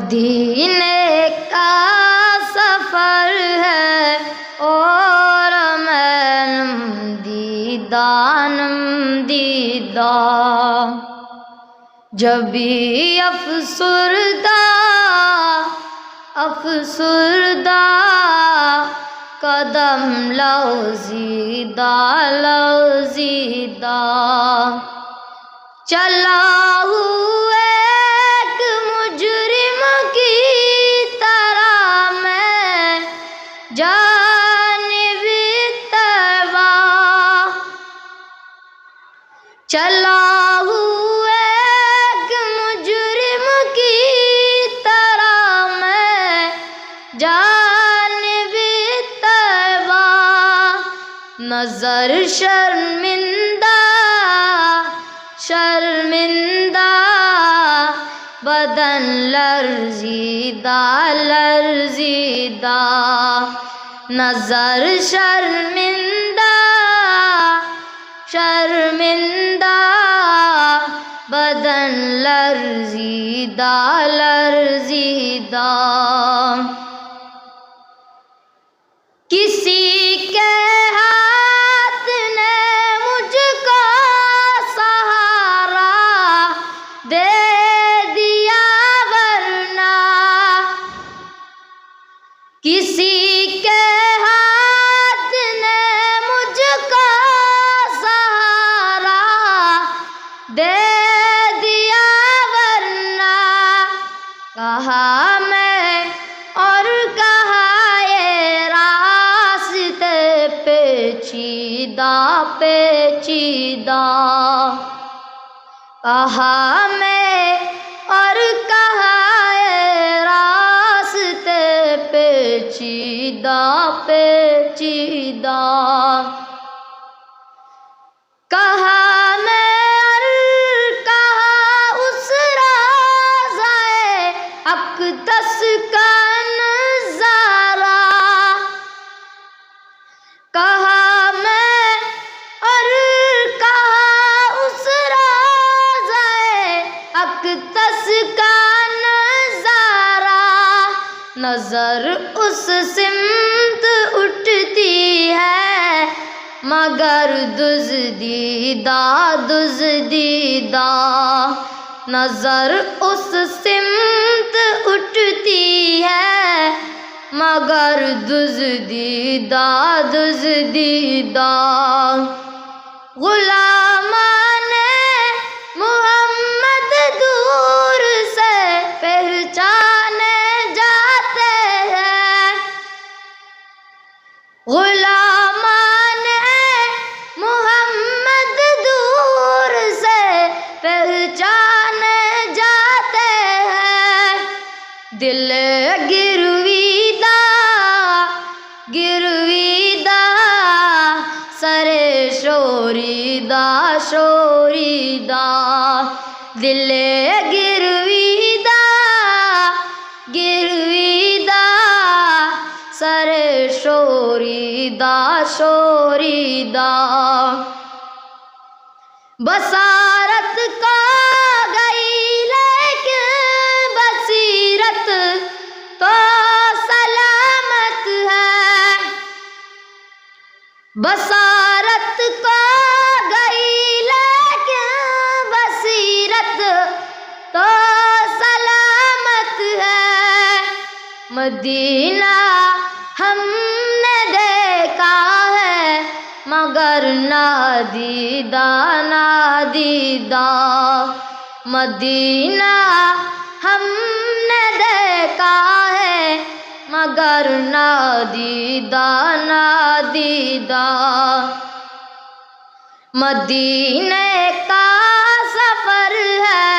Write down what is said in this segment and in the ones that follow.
مدینے کا سفر ہے اور میں دیدانم دیدہ، جبھی افسردہ قدم لغزیدہ چلا ہوا ایک مجرم کی طرح میں جانب طیبہ، چلا ہوا ایک مجرم کی طرح میں جانب طیبہ، نظر شرمندہ بدن لرزیدہ نظر شرمندہ بدن لرزیدہ کسی کے ہاتھ نے مجھ کو سہارا دے دیا، ورنہ کسی کے ہاتھ نے مجھ کو سہارا دے دیا، ورنہ کہا میں اور کہا یہ راستے پیچیدہ کہا میں اور کہا یہ راستے پیچیدہ کہا میں اور کہا اس روضۂ اقدس کا نظارہ، کہا میں اور کہا اس روضۂ اقدس کا نظارہ، نظر اس سمت اٹھتی ہے مگر دزدیدہ نظر اس سمت اٹھتی ہے مگر دزدیدہ غلامان محمد دور سے پہچانے جاتے ہیں، غلامان محمد دور سے پہچانے جاتے ہیں، دل گرویدہ سر شوریدہ دل گرویدہ سر شوریدہ بصارت کو گئی لیکن بصیرت تو سلامت ہے، بصارت کو گئی لیکن بصیرت تو سلامت ہے، مدینہ ہم نے دیکھا ہے مگر نادیدہ مدینہ ہم نے دیکھا ہے مگر نادیدہ مدینے کا سفر ہے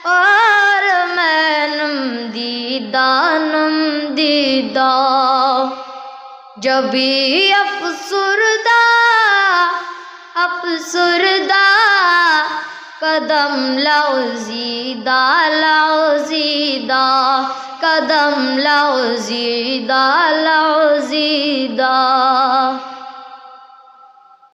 اور میں دیدہ جبھی افسردہ قدم لغزیدہ قدم لغزیدہ